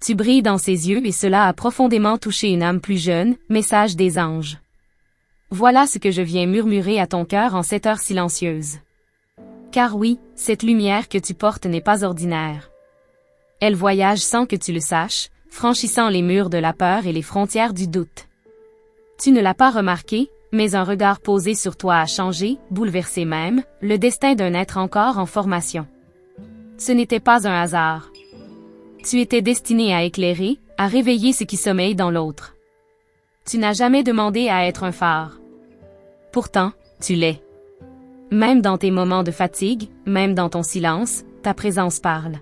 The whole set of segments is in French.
Tu brilles dans ses yeux et cela a profondément touché une âme plus jeune, message des anges. Voilà ce que je viens murmurer à ton cœur en cette heure silencieuse. Car oui, cette lumière que tu portes n'est pas ordinaire. Elle voyage sans que tu le saches, franchissant les murs de la peur et les frontières du doute. Tu ne l'as pas remarqué, mais un regard posé sur toi a changé, bouleversé même, le destin d'un être encore en formation. Ce n'était pas un hasard. Tu étais destiné à éclairer, à réveiller ce qui sommeille dans l'autre. Tu n'as jamais demandé à être un phare. Pourtant, tu l'es. Même dans tes moments de fatigue, même dans ton silence, ta présence parle.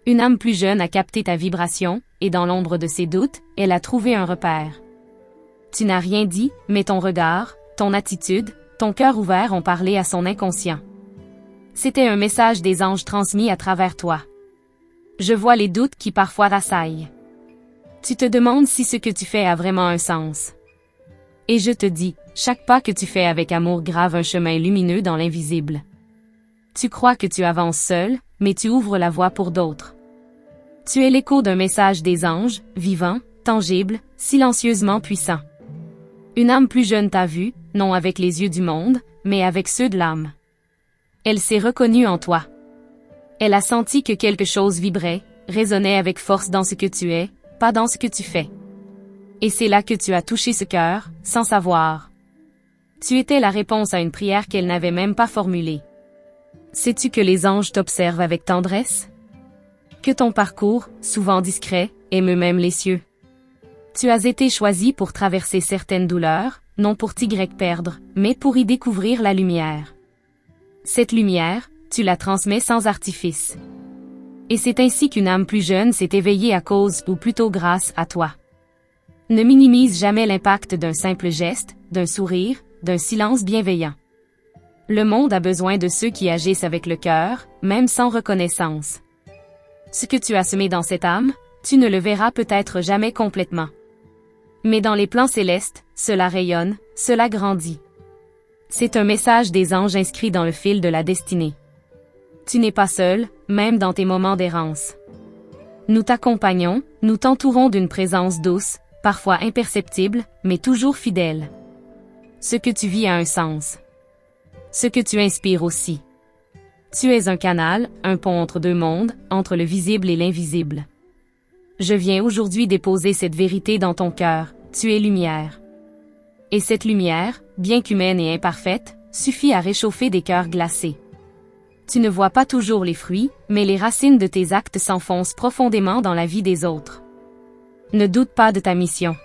Une âme plus jeune a capté ta vibration, et dans l'ombre de ses doutes, elle a trouvé un repère. Tu n'as rien dit, mais ton regard, ton attitude, ton cœur ouvert ont parlé à son inconscient. C'était un message des anges transmis à travers toi. Je vois les doutes qui parfois rassaillent. Tu te demandes si ce que tu fais a vraiment un sens. Et je te dis, chaque pas que tu fais avec amour grave un chemin lumineux dans l'invisible. Tu crois que tu avances seul, mais tu ouvres la voie pour d'autres. Tu es l'écho d'un message des anges, vivant, tangible, silencieusement puissant. Une âme plus jeune t'a vu, non avec les yeux du monde, mais avec ceux de l'âme. Elle s'est reconnue en toi. Elle a senti que quelque chose vibrait, résonnait avec force dans ce que tu es, pas dans ce que tu fais. Et c'est là que tu as touché ce cœur, sans savoir. Tu étais la réponse à une prière qu'elle n'avait même pas formulée. Sais-tu que les anges t'observent avec tendresse? Que ton parcours, souvent discret, émeut même les cieux. Tu as été choisi pour traverser certaines douleurs, non pour t'y perdre, mais pour y découvrir la lumière. Cette lumière, tu la transmets sans artifice. Et c'est ainsi qu'une âme plus jeune s'est éveillée à cause ou plutôt grâce à toi. Ne minimise jamais l'impact d'un simple geste, d'un sourire, d'un silence bienveillant. Le monde a besoin de ceux qui agissent avec le cœur, même sans reconnaissance. Ce que tu as semé dans cette âme, tu ne le verras peut-être jamais complètement. Mais dans les plans célestes, cela rayonne, cela grandit. C'est un message des anges inscrit dans le fil de la destinée. Tu n'es pas seul, même dans tes moments d'errance. Nous t'accompagnons, nous t'entourons d'une présence douce, parfois imperceptible, mais toujours fidèle. Ce que tu vis a un sens. Ce que tu inspires aussi. Tu es un canal, un pont entre deux mondes, entre le visible et l'invisible. Je viens aujourd'hui déposer cette vérité dans ton cœur, tu es lumière. Et cette lumière, bien qu'humaine et imparfaite, suffit à réchauffer des cœurs glacés. Tu ne vois pas toujours les fruits, mais les racines de tes actes s'enfoncent profondément dans la vie des autres. Ne doute pas de ta mission.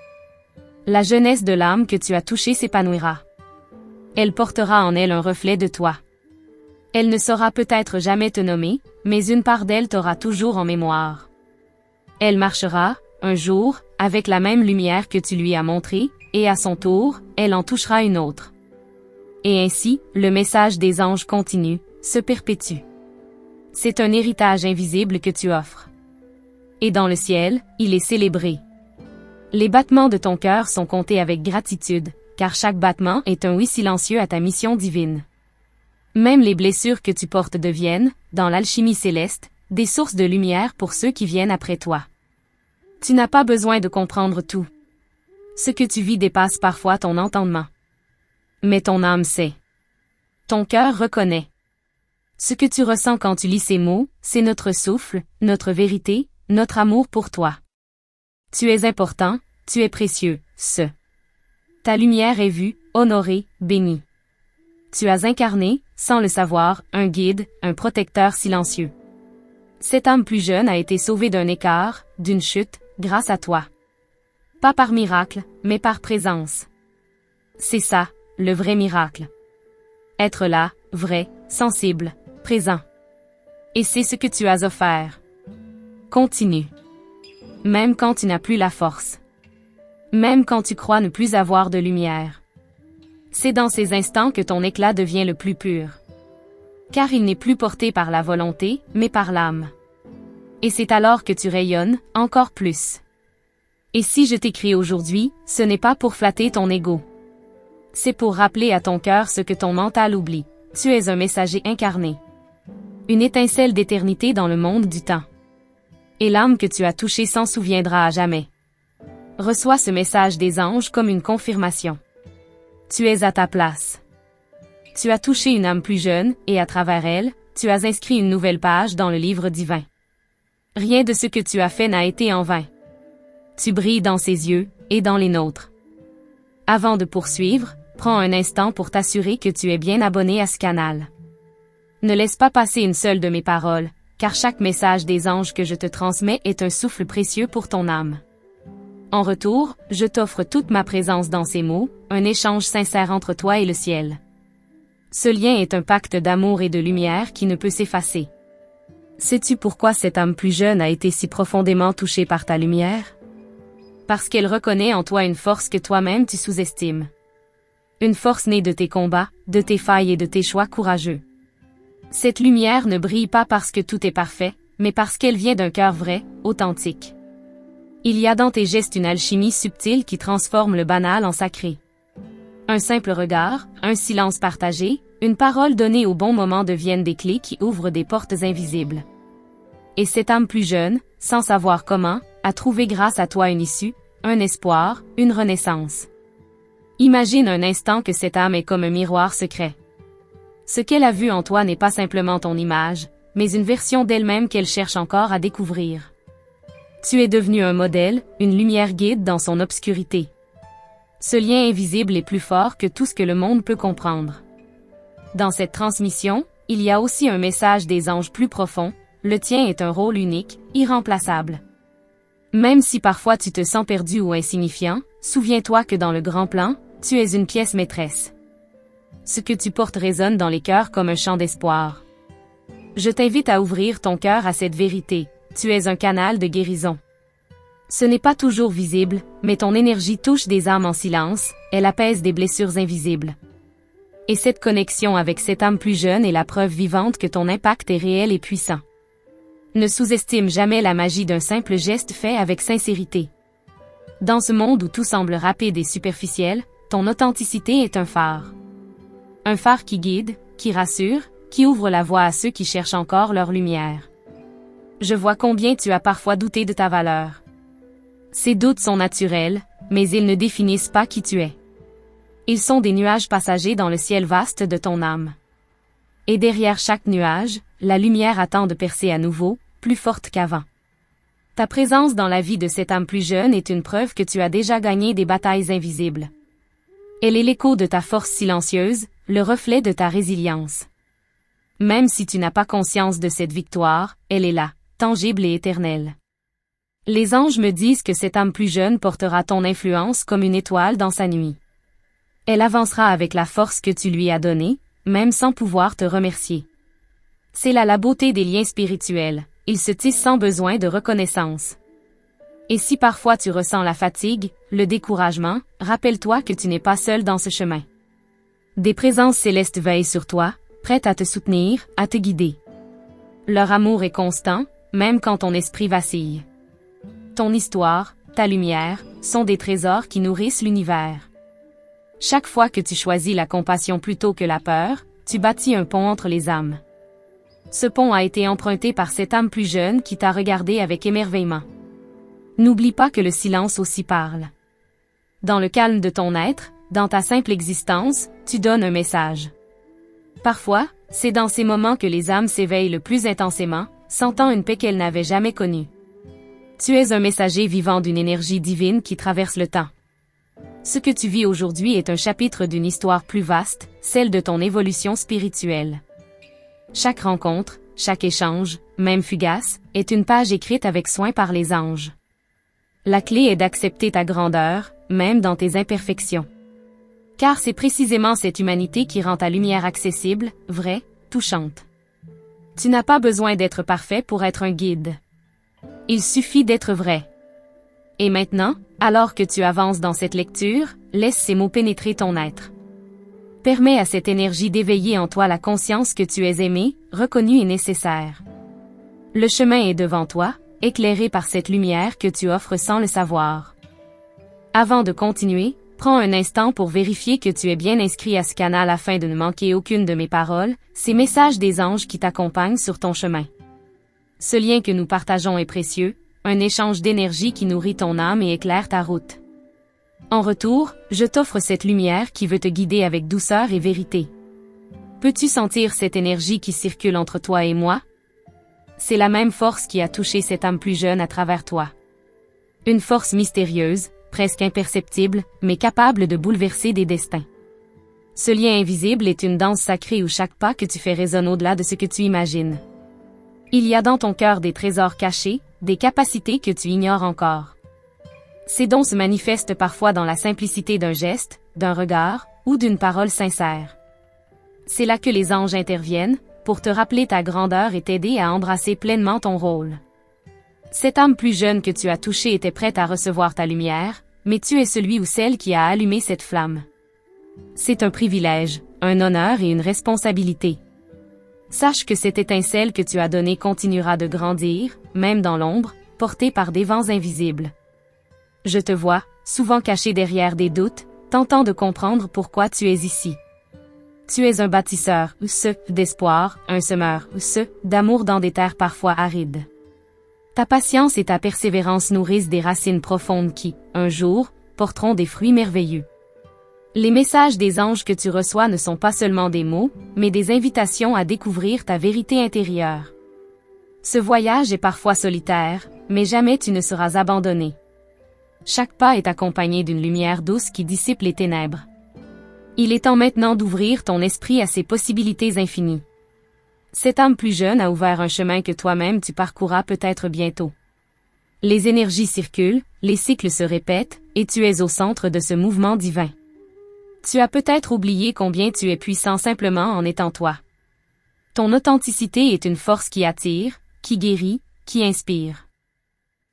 La jeunesse de l'âme que tu as touchée s'épanouira. Elle portera en elle un reflet de toi. Elle ne saura peut-être jamais te nommer, mais une part d'elle t'aura toujours en mémoire. Elle marchera, un jour, avec la même lumière que tu lui as montrée, et à son tour, elle en touchera une autre. Et ainsi, le message des anges continue, se perpétue. C'est un héritage invisible que tu offres. Et dans le ciel, il est célébré. Les battements de ton cœur sont comptés avec gratitude, car chaque battement est un oui silencieux à ta mission divine. Même les blessures que tu portes deviennent, dans l'alchimie céleste, des sources de lumière pour ceux qui viennent après toi. Tu n'as pas besoin de comprendre tout. Ce que tu vis dépasse parfois ton entendement. Mais ton âme sait. Ton cœur reconnaît. Ce que tu ressens quand tu lis ces mots, c'est notre souffle, notre vérité, notre amour pour toi. Tu es important, tu es précieux, Ta lumière est vue, honorée, bénie. Tu as incarné, sans le savoir, un guide, un protecteur silencieux. Cette âme plus jeune a été sauvée d'un écart, d'une chute, grâce à toi. Pas par miracle, mais par présence. C'est ça, le vrai miracle. Être là, vrai, sensible, présent. Et c'est ce que tu as offert. Continue. Même quand tu n'as plus la force. Même quand tu crois ne plus avoir de lumière. C'est dans ces instants que ton éclat devient le plus pur. Car il n'est plus porté par la volonté, mais par l'âme. Et c'est alors que tu rayonnes, encore plus. Et si je t'écris aujourd'hui, ce n'est pas pour flatter ton ego. C'est pour rappeler à ton cœur ce que ton mental oublie. Tu es un messager incarné. Une étincelle d'éternité dans le monde du temps. Et l'âme que tu as touchée s'en souviendra à jamais. Reçois ce message des anges comme une confirmation. Tu es à ta place. Tu as touché une âme plus jeune, et à travers elle, tu as inscrit une nouvelle page dans le livre divin. Rien de ce que tu as fait n'a été en vain. Tu brilles dans ses yeux, et dans les nôtres. Avant de poursuivre, prends un instant pour t'assurer que tu es bien abonné à ce canal. Ne laisse pas passer une seule de mes paroles, car chaque message des anges que je te transmets est un souffle précieux pour ton âme. En retour, je t'offre toute ma présence dans ces mots, un échange sincère entre toi et le ciel. Ce lien est un pacte d'amour et de lumière qui ne peut s'effacer. Sais-tu pourquoi cette âme plus jeune a été si profondément touchée par ta lumière? Parce qu'elle reconnaît en toi une force que toi-même tu sous-estimes. Une force née de tes combats, de tes failles et de tes choix courageux. Cette lumière ne brille pas parce que tout est parfait, mais parce qu'elle vient d'un cœur vrai, authentique. Il y a dans tes gestes une alchimie subtile qui transforme le banal en sacré. Un simple regard, un silence partagé, une parole donnée au bon moment deviennent des clés qui ouvrent des portes invisibles. Et cette âme plus jeune, sans savoir comment, a trouvé grâce à toi une issue, un espoir, une renaissance. Imagine un instant que cette âme est comme un miroir secret. Ce qu'elle a vu en toi n'est pas simplement ton image, mais une version d'elle-même qu'elle cherche encore à découvrir. Tu es devenu un modèle, une lumière guide dans son obscurité. Ce lien invisible est plus fort que tout ce que le monde peut comprendre. Dans cette transmission, il y a aussi un message des anges plus profond, le tien est un rôle unique, irremplaçable. Même si parfois tu te sens perdu ou insignifiant, souviens-toi que dans le grand plan, tu es une pièce maîtresse. Ce que tu portes résonne dans les cœurs comme un chant d'espoir. Je t'invite à ouvrir ton cœur à cette vérité, tu es un canal de guérison. Ce n'est pas toujours visible, mais ton énergie touche des âmes en silence, elle apaise des blessures invisibles. Et cette connexion avec cette âme plus jeune est la preuve vivante que ton impact est réel et puissant. Ne sous-estime jamais la magie d'un simple geste fait avec sincérité. Dans ce monde où tout semble rapide et superficiel, ton authenticité est un phare. Un phare qui guide, qui rassure, qui ouvre la voie à ceux qui cherchent encore leur lumière. Je vois combien tu as parfois douté de ta valeur. Ces doutes sont naturels, mais ils ne définissent pas qui tu es. Ils sont des nuages passagers dans le ciel vaste de ton âme. Et derrière chaque nuage, la lumière attend de percer à nouveau, plus forte qu'avant. Ta présence dans la vie de cette âme plus jeune est une preuve que tu as déjà gagné des batailles invisibles. Elle est l'écho de ta force silencieuse, le reflet de ta résilience. Même si tu n'as pas conscience de cette victoire, elle est là, tangible et éternelle. Les anges me disent que cette âme plus jeune portera ton influence comme une étoile dans sa nuit. Elle avancera avec la force que tu lui as donnée, même sans pouvoir te remercier. C'est là la beauté des liens spirituels, ils se tissent sans besoin de reconnaissance. Et si parfois tu ressens la fatigue, le découragement, rappelle-toi que tu n'es pas seul dans ce chemin. Des présences célestes veillent sur toi, prêtes à te soutenir, à te guider. Leur amour est constant, même quand ton esprit vacille. Ton histoire, ta lumière, sont des trésors qui nourrissent l'univers. Chaque fois que tu choisis la compassion plutôt que la peur, tu bâtis un pont entre les âmes. Ce pont a été emprunté par cette âme plus jeune qui t'a regardé avec émerveillement. N'oublie pas que le silence aussi parle. Dans le calme de ton être, dans ta simple existence, tu donnes un message. Parfois, c'est dans ces moments que les âmes s'éveillent le plus intensément, sentant une paix qu'elles n'avaient jamais connue. Tu es un messager vivant d'une énergie divine qui traverse le temps. Ce que tu vis aujourd'hui est un chapitre d'une histoire plus vaste, celle de ton évolution spirituelle. Chaque rencontre, chaque échange, même fugace, est une page écrite avec soin par les anges. La clé est d'accepter ta grandeur, même dans tes imperfections. Car c'est précisément cette humanité qui rend ta lumière accessible, vraie, touchante. Tu n'as pas besoin d'être parfait pour être un guide. Il suffit d'être vrai. Et maintenant, alors que tu avances dans cette lecture, laisse ces mots pénétrer ton être. Permets à cette énergie d'éveiller en toi la conscience que tu es aimé, reconnu et nécessaire. Le chemin est devant toi, éclairé par cette lumière que tu offres sans le savoir. Avant de continuer, prends un instant pour vérifier que tu es bien inscrit à ce canal afin de ne manquer aucune de mes paroles, ces messages des anges qui t'accompagnent sur ton chemin. Ce lien que nous partageons est précieux, un échange d'énergie qui nourrit ton âme et éclaire ta route. En retour, je t'offre cette lumière qui veut te guider avec douceur et vérité. Peux-tu sentir cette énergie qui circule entre toi et moi? C'est la même force qui a touché cette âme plus jeune à travers toi. Une force mystérieuse, presque imperceptible, mais capable de bouleverser des destins. Ce lien invisible est une danse sacrée où chaque pas que tu fais résonne au-delà de ce que tu imagines. Il y a dans ton cœur des trésors cachés, des capacités que tu ignores encore. Ces dons se manifestent parfois dans la simplicité d'un geste, d'un regard, ou d'une parole sincère. C'est là que les anges interviennent, pour te rappeler ta grandeur et t'aider à embrasser pleinement ton rôle. Cette âme plus jeune que tu as touchée était prête à recevoir ta lumière, mais tu es celui ou celle qui a allumé cette flamme. C'est un privilège, un honneur et une responsabilité. Sache que cette étincelle que tu as donnée continuera de grandir, même dans l'ombre, portée par des vents invisibles. Je te vois, souvent caché derrière des doutes, tentant de comprendre pourquoi tu es ici. Tu es un bâtisseur, d'espoir, un semeur, d'amour dans des terres parfois arides. Ta patience et ta persévérance nourrissent des racines profondes qui, un jour, porteront des fruits merveilleux. Les messages des anges que tu reçois ne sont pas seulement des mots, mais des invitations à découvrir ta vérité intérieure. Ce voyage est parfois solitaire, mais jamais tu ne seras abandonné. Chaque pas est accompagné d'une lumière douce qui dissipe les ténèbres. Il est temps maintenant d'ouvrir ton esprit à ces possibilités infinies. Cette âme plus jeune a ouvert un chemin que toi-même tu parcourras peut-être bientôt. Les énergies circulent, les cycles se répètent, et tu es au centre de ce mouvement divin. Tu as peut-être oublié combien tu es puissant simplement en étant toi. Ton authenticité est une force qui attire, qui guérit, qui inspire.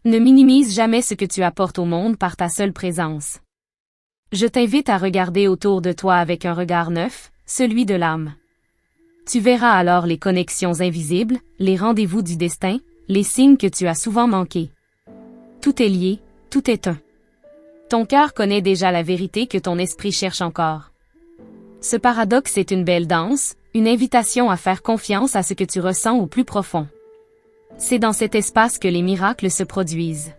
Ne minimise jamais ce que tu apportes au monde par ta seule présence. Je t'invite à regarder autour de toi avec un regard neuf, celui de l'âme. Tu verras alors les connexions invisibles, les rendez-vous du destin, les signes que tu as souvent manqués. Tout est lié, tout est un. Ton cœur connaît déjà la vérité que ton esprit cherche encore. Ce paradoxe est une belle danse, une invitation à faire confiance à ce que tu ressens au plus profond. C'est dans cet espace que les miracles se produisent.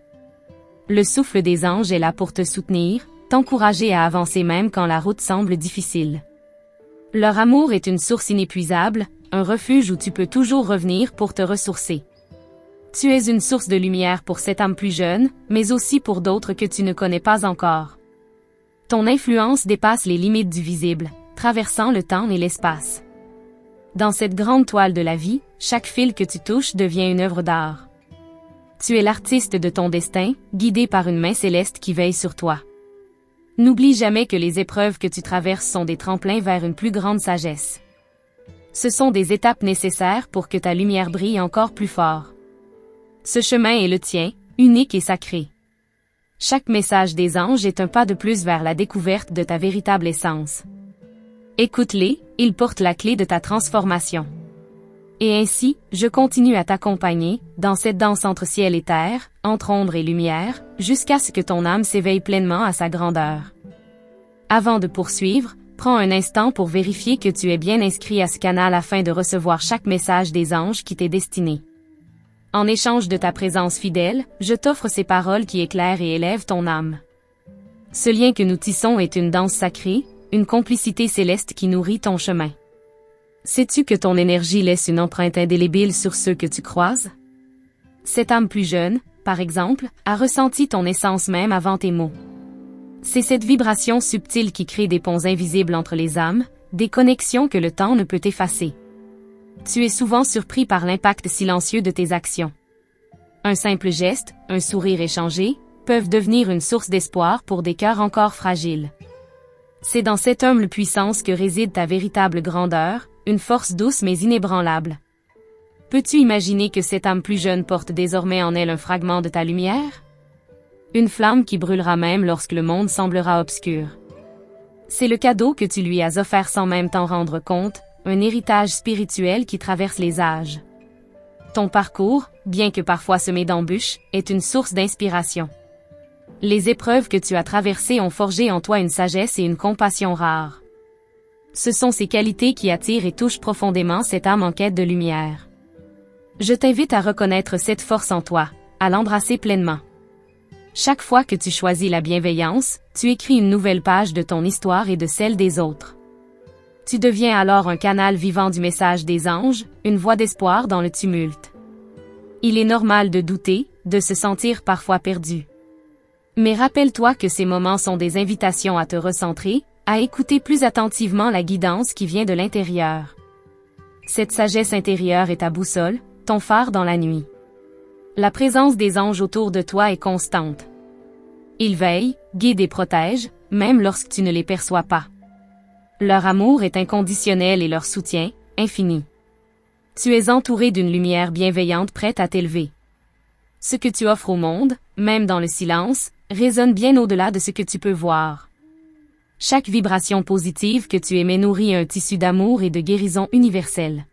Le souffle des anges est là pour te soutenir, t'encourager à avancer même quand la route semble difficile. Leur amour est une source inépuisable, un refuge où tu peux toujours revenir pour te ressourcer. Tu es une source de lumière pour cette âme plus jeune, mais aussi pour d'autres que tu ne connais pas encore. Ton influence dépasse les limites du visible, traversant le temps et l'espace. Dans cette grande toile de la vie, chaque fil que tu touches devient une œuvre d'art. Tu es l'artiste de ton destin, guidé par une main céleste qui veille sur toi. N'oublie jamais que les épreuves que tu traverses sont des tremplins vers une plus grande sagesse. Ce sont des étapes nécessaires pour que ta lumière brille encore plus fort. Ce chemin est le tien, unique et sacré. Chaque message des anges est un pas de plus vers la découverte de ta véritable essence. Écoute-les, ils portent la clé de ta transformation. Et ainsi, je continue à t'accompagner, dans cette danse entre ciel et terre, entre ombre et lumière, jusqu'à ce que ton âme s'éveille pleinement à sa grandeur. Avant de poursuivre, prends un instant pour vérifier que tu es bien inscrit à ce canal afin de recevoir chaque message des anges qui t'est destiné. En échange de ta présence fidèle, je t'offre ces paroles qui éclairent et élèvent ton âme. Ce lien que nous tissons est une danse sacrée, une complicité céleste qui nourrit ton chemin. Sais-tu que ton énergie laisse une empreinte indélébile sur ceux que tu croises? Cette âme plus jeune, par exemple, a ressenti ton essence même avant tes mots. C'est cette vibration subtile qui crée des ponts invisibles entre les âmes, des connexions que le temps ne peut effacer. Tu es souvent surpris par l'impact silencieux de tes actions. Un simple geste, un sourire échangé, peuvent devenir une source d'espoir pour des cœurs encore fragiles. C'est dans cette humble puissance que réside ta véritable grandeur, une force douce mais inébranlable. Peux-tu imaginer que cette âme plus jeune porte désormais en elle un fragment de ta lumière? Une flamme qui brûlera même lorsque le monde semblera obscur. C'est le cadeau que tu lui as offert sans même t'en rendre compte, un héritage spirituel qui traverse les âges. Ton parcours, bien que parfois semé d'embûches, est une source d'inspiration. Les épreuves que tu as traversées ont forgé en toi une sagesse et une compassion rares. Ce sont ces qualités qui attirent et touchent profondément cette âme en quête de lumière. Je t'invite à reconnaître cette force en toi, à l'embrasser pleinement. Chaque fois que tu choisis la bienveillance, tu écris une nouvelle page de ton histoire et de celle des autres. Tu deviens alors un canal vivant du message des anges, une voix d'espoir dans le tumulte. Il est normal de douter, de se sentir parfois perdu. Mais rappelle-toi que ces moments sont des invitations à te recentrer, à écouter plus attentivement la guidance qui vient de l'intérieur. Cette sagesse intérieure est ta boussole, ton phare dans la nuit. La présence des anges autour de toi est constante. Ils veillent, guident et protègent, même lorsque tu ne les perçois pas. Leur amour est inconditionnel et leur soutien, infini. Tu es entouré d'une lumière bienveillante prête à t'élever. Ce que tu offres au monde, même dans le silence, résonne bien au-delà de ce que tu peux voir. Chaque vibration positive que tu émets nourrit un tissu d'amour et de guérison universelle.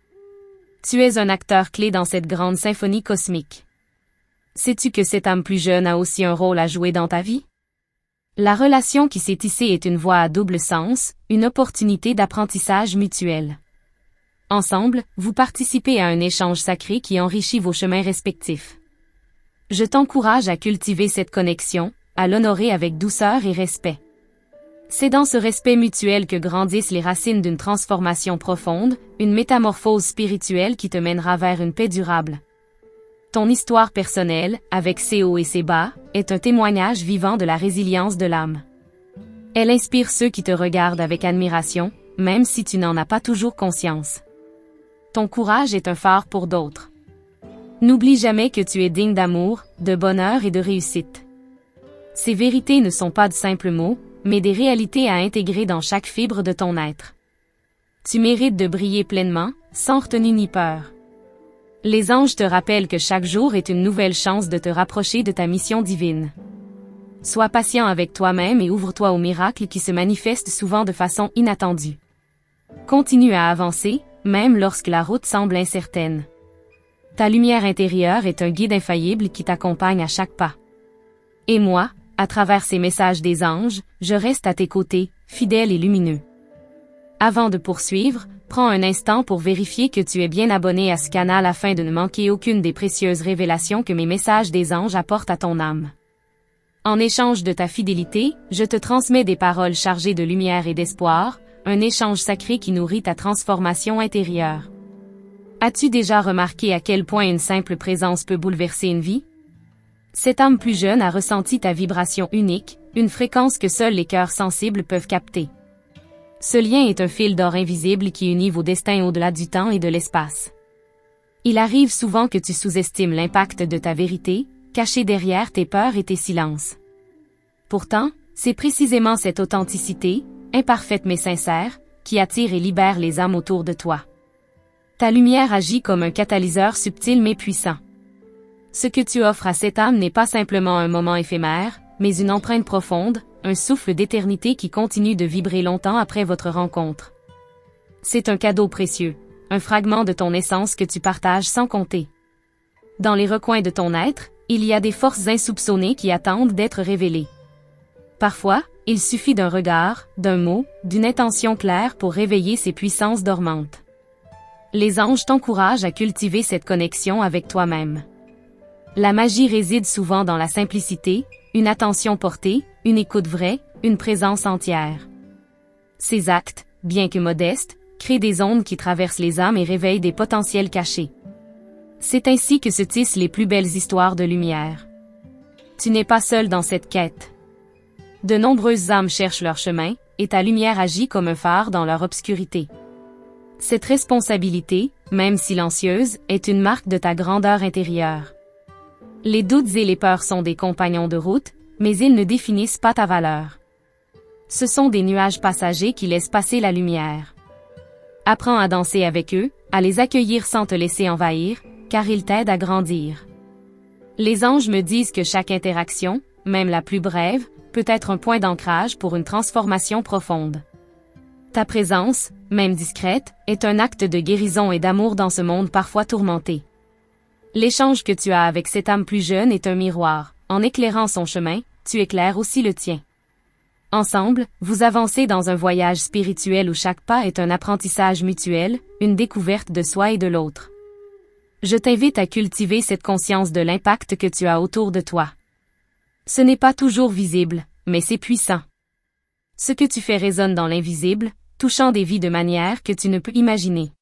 Tu es un acteur clé dans cette grande symphonie cosmique. Sais-tu que cette âme plus jeune a aussi un rôle à jouer dans ta vie? La relation qui s'est tissée est une voie à double sens, une opportunité d'apprentissage mutuel. Ensemble, vous participez à un échange sacré qui enrichit vos chemins respectifs. Je t'encourage à cultiver cette connexion, à l'honorer avec douceur et respect. C'est dans ce respect mutuel que grandissent les racines d'une transformation profonde, une métamorphose spirituelle qui te mènera vers une paix durable. Ton histoire personnelle, avec ses hauts et ses bas, est un témoignage vivant de la résilience de l'âme. Elle inspire ceux qui te regardent avec admiration, même si tu n'en as pas toujours conscience. Ton courage est un phare pour d'autres. N'oublie jamais que tu es digne d'amour, de bonheur et de réussite. Ces vérités ne sont pas de simples mots, mais des réalités à intégrer dans chaque fibre de ton être. Tu mérites de briller pleinement, sans retenue ni peur. Les anges te rappellent que chaque jour est une nouvelle chance de te rapprocher de ta mission divine. Sois patient avec toi-même et ouvre-toi aux miracles qui se manifestent souvent de façon inattendue. Continue à avancer, même lorsque la route semble incertaine. Ta lumière intérieure est un guide infaillible qui t'accompagne à chaque pas. Et moi, à travers ces messages des anges, je reste à tes côtés, fidèle et lumineux. Avant de poursuivre, prends un instant pour vérifier que tu es bien abonné à ce canal afin de ne manquer aucune des précieuses révélations que mes messages des anges apportent à ton âme. En échange de ta fidélité, je te transmets des paroles chargées de lumière et d'espoir, un échange sacré qui nourrit ta transformation intérieure. As-tu déjà remarqué à quel point une simple présence peut bouleverser une vie? Cette âme plus jeune a ressenti ta vibration unique, une fréquence que seuls les cœurs sensibles peuvent capter. Ce lien est un fil d'or invisible qui unit vos destins au-delà du temps et de l'espace. Il arrive souvent que tu sous-estimes l'impact de ta vérité, cachée derrière tes peurs et tes silences. Pourtant, c'est précisément cette authenticité, imparfaite mais sincère, qui attire et libère les âmes autour de toi. Ta lumière agit comme un catalyseur subtil mais puissant. Ce que tu offres à cette âme n'est pas simplement un moment éphémère, mais une empreinte profonde, un souffle d'éternité qui continue de vibrer longtemps après votre rencontre. C'est un cadeau précieux, un fragment de ton essence que tu partages sans compter. Dans les recoins de ton être, il y a des forces insoupçonnées qui attendent d'être révélées. Parfois, il suffit d'un regard, d'un mot, d'une intention claire pour réveiller ces puissances dormantes. Les anges t'encouragent à cultiver cette connexion avec toi-même. La magie réside souvent dans la simplicité, une attention portée, une écoute vraie, une présence entière. Ces actes, bien que modestes, créent des ondes qui traversent les âmes et réveillent des potentiels cachés. C'est ainsi que se tissent les plus belles histoires de lumière. Tu n'es pas seul dans cette quête. De nombreuses âmes cherchent leur chemin, et ta lumière agit comme un phare dans leur obscurité. Cette responsabilité, même silencieuse, est une marque de ta grandeur intérieure. Les doutes et les peurs sont des compagnons de route, mais ils ne définissent pas ta valeur. Ce sont des nuages passagers qui laissent passer la lumière. Apprends à danser avec eux, à les accueillir sans te laisser envahir, car ils t'aident à grandir. Les anges me disent que chaque interaction, même la plus brève, peut être un point d'ancrage pour une transformation profonde. Ta présence, même discrète, est un acte de guérison et d'amour dans ce monde parfois tourmenté. L'échange que tu as avec cette âme plus jeune est un miroir. En éclairant son chemin, tu éclaires aussi le tien. Ensemble, vous avancez dans un voyage spirituel où chaque pas est un apprentissage mutuel, une découverte de soi et de l'autre. Je t'invite à cultiver cette conscience de l'impact que tu as autour de toi. Ce n'est pas toujours visible, mais c'est puissant. Ce que tu fais résonne dans l'invisible, touchant des vies de manière que tu ne peux imaginer.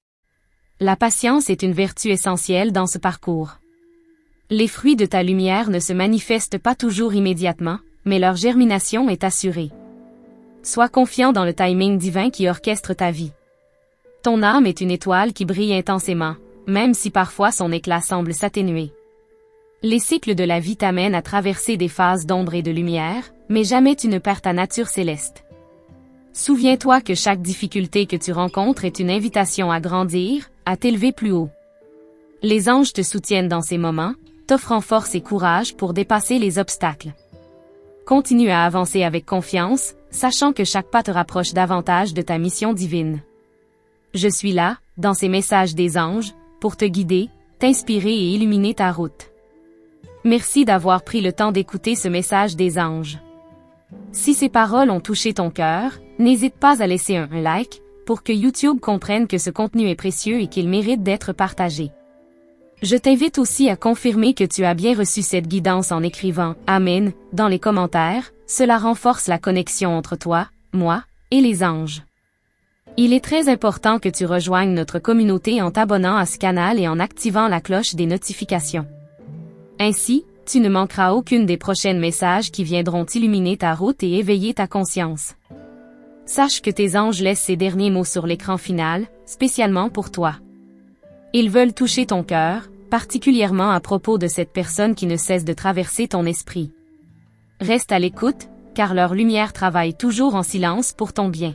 La patience est une vertu essentielle dans ce parcours. Les fruits de ta lumière ne se manifestent pas toujours immédiatement, mais leur germination est assurée. Sois confiant dans le timing divin qui orchestre ta vie. Ton âme est une étoile qui brille intensément, même si parfois son éclat semble s'atténuer. Les cycles de la vie t'amènent à traverser des phases d'ombre et de lumière, mais jamais tu ne perds ta nature céleste. Souviens-toi que chaque difficulté que tu rencontres est une invitation à grandir, à t'élever plus haut. Les anges te soutiennent dans ces moments, t'offrant force et courage pour dépasser les obstacles. Continue à avancer avec confiance, sachant que chaque pas te rapproche davantage de ta mission divine. Je suis là, dans ces messages des anges, pour te guider, t'inspirer et illuminer ta route. Merci d'avoir pris le temps d'écouter ce message des anges. Si ces paroles ont touché ton cœur, n'hésite pas à laisser un like, pour que YouTube comprenne que ce contenu est précieux et qu'il mérite d'être partagé. Je t'invite aussi à confirmer que tu as bien reçu cette guidance en écrivant « Amen » dans les commentaires, cela renforce la connexion entre toi, moi, et les anges. Il est très important que tu rejoignes notre communauté en t'abonnant à ce canal et en activant la cloche des notifications. Ainsi, tu ne manqueras aucune des prochains messages qui viendront illuminer ta route et éveiller ta conscience. Sache que tes anges laissent ces derniers mots sur l'écran final, spécialement pour toi. Ils veulent toucher ton cœur, particulièrement à propos de cette personne qui ne cesse de traverser ton esprit. Reste à l'écoute, car leur lumière travaille toujours en silence pour ton bien.